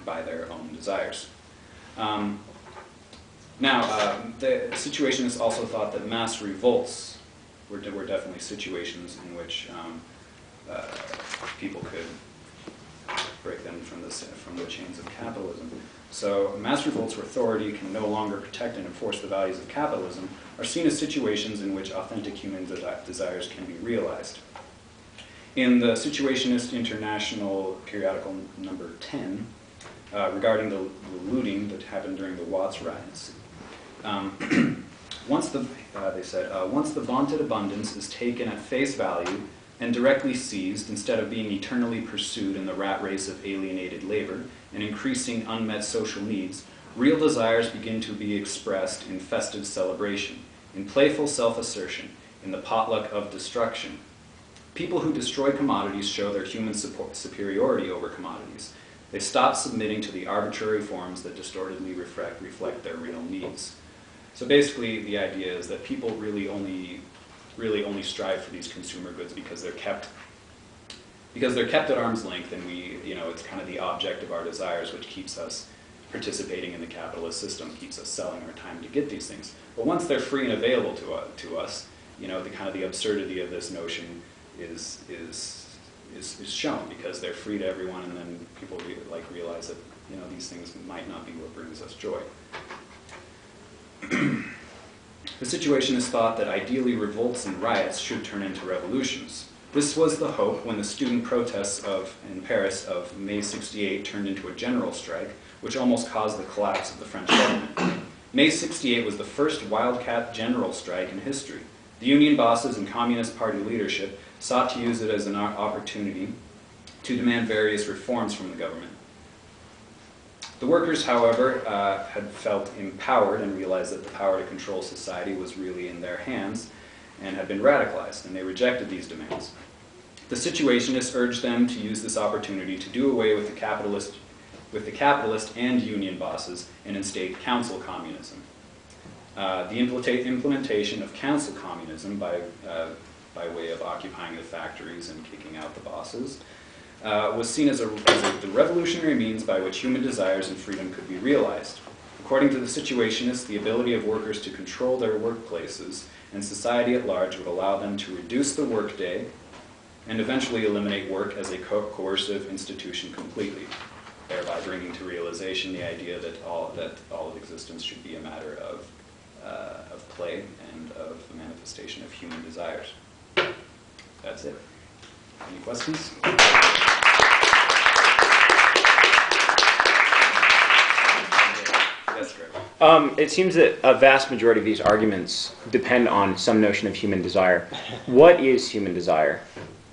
by their own desires. The Situationists also thought that mass revolts were definitely situations in which people could break them from the chains of capitalism. So mass revolts where authority can no longer protect and enforce the values of capitalism are seen as situations in which authentic human desires can be realized. In the Situationist International periodical number 10, regarding the looting that happened during the Watts riots, they said, once the vaunted abundance is taken at face value and directly seized instead of being eternally pursued in the rat race of alienated labor and increasing unmet social needs, real desires begin to be expressed in festive celebration, in playful self-assertion, in the potluck of destruction. People who destroy commodities show their human superiority over commodities. They stop submitting to the arbitrary forms that distortedly reflect their real needs. So basically, the idea is that people really only strive for these consumer goods because they're kept at arm's length, and it's kind of the object of our desires, which keeps us participating in the capitalist system, keeps us selling our time to get these things. But once they're free and available to us, the absurdity of this notion is shown, because they're free to everyone, and then people realize that these things might not be what brings us joy. The Situationists thought that ideally revolts and riots should turn into revolutions. This was the hope when the student protests in Paris of May '68 turned into a general strike, which almost caused the collapse of the French government. May '68 was the first wildcat general strike in history. The union bosses and Communist Party leadership sought to use it as an opportunity to demand various reforms from the government. The workers, however, had felt empowered and realized that the power to control society was really in their hands and had been radicalized, and they rejected these demands. The Situationists urged them to use this opportunity to do away with the capitalist and union bosses and instate council communism. The implementation of council communism by way of occupying the factories and kicking out the bosses was seen as the revolutionary means by which human desires and freedom could be realized. According to the Situationists, the ability of workers to control their workplaces and society at large would allow them to reduce the workday and eventually eliminate work as a coercive institution completely, thereby bringing to realization the idea that all of existence should be a matter of play and of the manifestation of human desires. That's it. Any questions? Yes, Greg. It seems that a vast majority of these arguments depend on some notion of human desire. What is human desire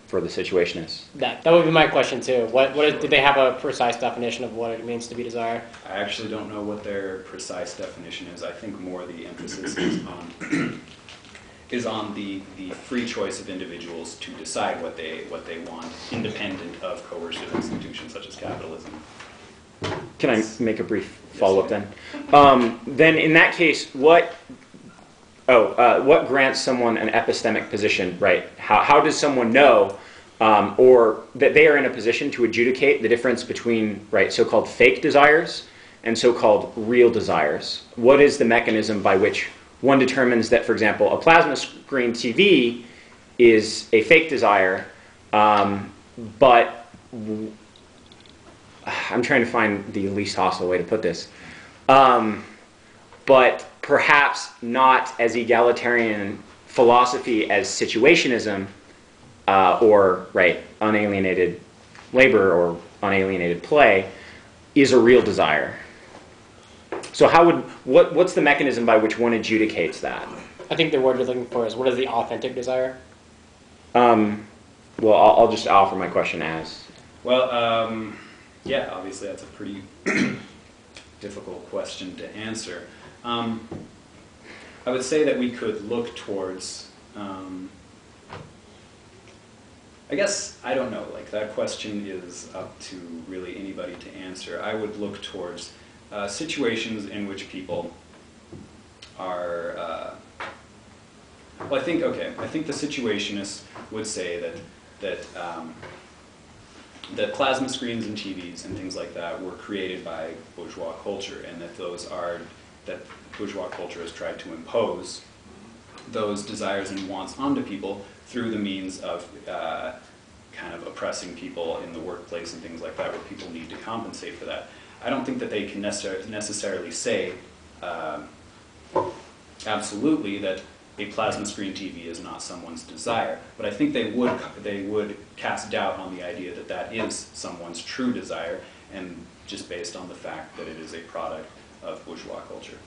for the Situationists? That would be my question too. Did they have a precise definition of what it means to be desire? I actually don't know what their precise definition is. I think more the emphasis is on the free choice of individuals to decide what they want, independent of coercive institutions such as capitalism. Can I make a brief follow-up then? Then in that case, what grants someone an epistemic position, right? How does someone know or that they are in a position to adjudicate the difference between, right, so-called fake desires and so-called real desires? What is the mechanism by which one determines that, for example, a plasma screen TV is a fake desire, but I'm trying to find the least hostile way to put this, but perhaps not as egalitarian philosophy as situationism or, right, unalienated labor or unalienated play is a real desire. So what's the mechanism by which one adjudicates that? I think the word you're looking for is, what is the authentic desire? Well, I'll just offer my question as. Well, yeah, obviously that's a pretty difficult question to answer. I would say that we could look towards, I guess, I don't know, like that question is up to really anybody to answer. I would look towards situations in which people are, well, I think the Situationists would say that that plasma screens and TVs and things like that were created by bourgeois culture, and that that bourgeois culture has tried to impose those desires and wants onto people through the means of kind of oppressing people in the workplace and things like that, where people need to compensate for that. I don't think that they can necessarily say absolutely that a plasma screen TV is not someone's desire, but I think they would cast doubt on the idea that that is someone's true desire, and just based on the fact that it is a product of bourgeois culture.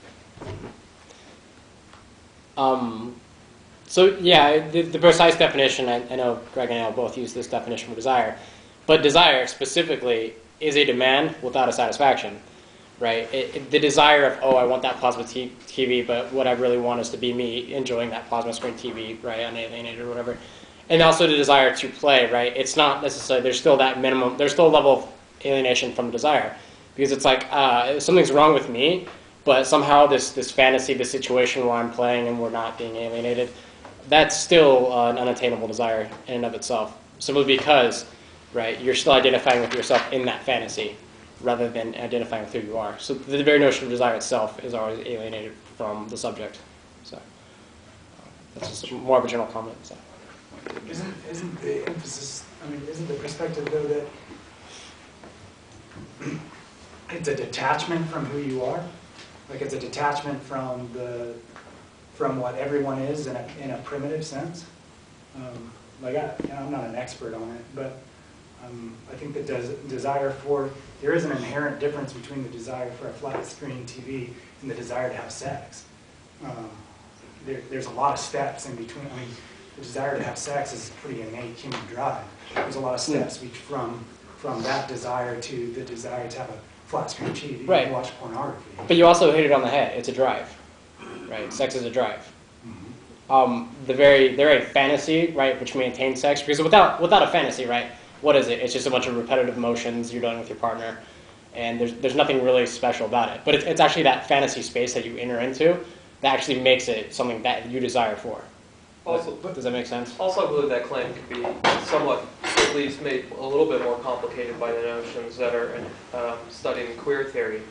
So yeah, the precise definition, I know Greg and I both use this definition for desire, but desire specifically is a demand without a satisfaction, right? The desire of, oh, I want that plasma TV, but what I really want is to be me enjoying that plasma screen TV, right, unalienated or whatever. And also the desire to play, right? It's not necessarily, there's still that minimum, there's still a level of alienation from desire. Because it's like, something's wrong with me, but somehow this fantasy, this situation where I'm playing and we're not being alienated, that's still an unattainable desire in and of itself. Simply because, right, you're still identifying with yourself in that fantasy rather than identifying with who you are. So the very notion of desire itself is always alienated from the subject. So that's just more of a general comment. So. Isn't the emphasis, I mean, isn't the perspective though that it's a detachment from who you are? Like it's a detachment from what everyone is in a primitive sense? I'm not an expert on it, but I think that there is an inherent difference between the desire for a flat screen TV and the desire to have sex. There's a lot of steps in between. I mean, the desire to have sex is a pretty innate human drive. There's a lot of steps from that desire to the desire to have a flat screen TV right. and watch pornography. But you also hit it on the head. It's a drive, right? Sex is a drive. The very fantasy, right, which maintains sex, because without a fantasy, right, what is it? It's just a bunch of repetitive motions you're doing with your partner, and there's nothing really special about it. But it's actually that fantasy space that you enter into that actually makes it something that you desire for. Also, does that make sense? Also, I believe that claim could be somewhat, at least made a little bit more complicated by the notions that are studying queer theory.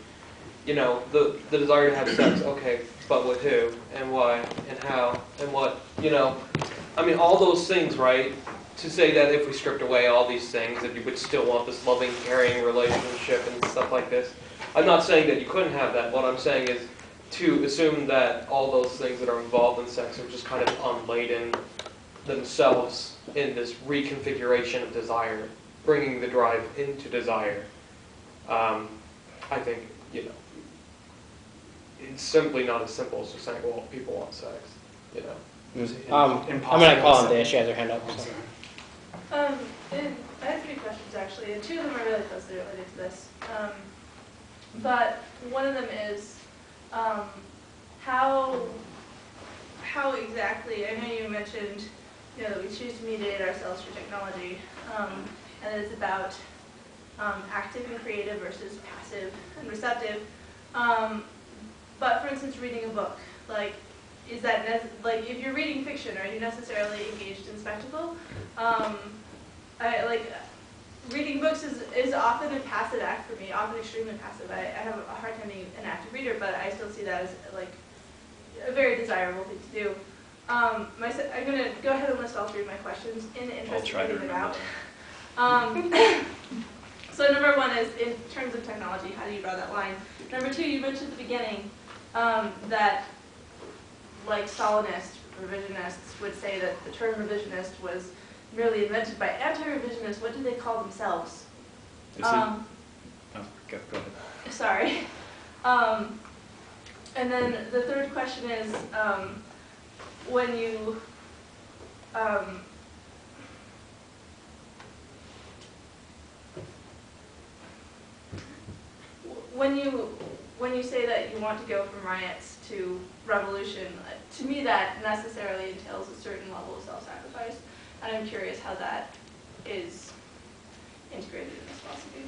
You know, the desire to have sex, okay, but with who, and why, and how, and what, you know. I mean, all those things, right? To say that if we stripped away all these things, that you would still want this loving, caring relationship and stuff like this. I'm not saying that you couldn't have that. What I'm saying is to assume that all those things that are involved in sex are just kind of unladen themselves in this reconfiguration of desire, bringing the drive into desire. I think, you know, it's simply not as simple as just saying, well, people want sex, you know. I'm going to call on Dea. She has her hand up. So. I have 3 questions actually, and 2 of them are really closely related to this. But one of them is how exactly, I know you mentioned, you know, that we choose to mediate ourselves through technology, and it's about active and creative versus passive and receptive. But for instance, reading a book, like, is that like if you're reading fiction, are you necessarily engaged in spectacle? Reading books is often a passive act for me, often extremely passive. I have a hard time being an active reader, but I still see that as like a very desirable thing to do. I'm going to go ahead and list all 3 of my questions in the interest of getting them out. So number 1 is, in terms of technology, how do you draw that line? Number 2, you mentioned at the beginning that, like Stalinists, revisionists would say that the term revisionist was merely invented by anti-revisionists. What do they call themselves? Oh, go ahead. Sorry. And then the third question is, when you when you say that you want to go from riots to revolution, to me that necessarily entails a certain level of self-sacrifice, and I'm curious how that is integrated in this philosophy.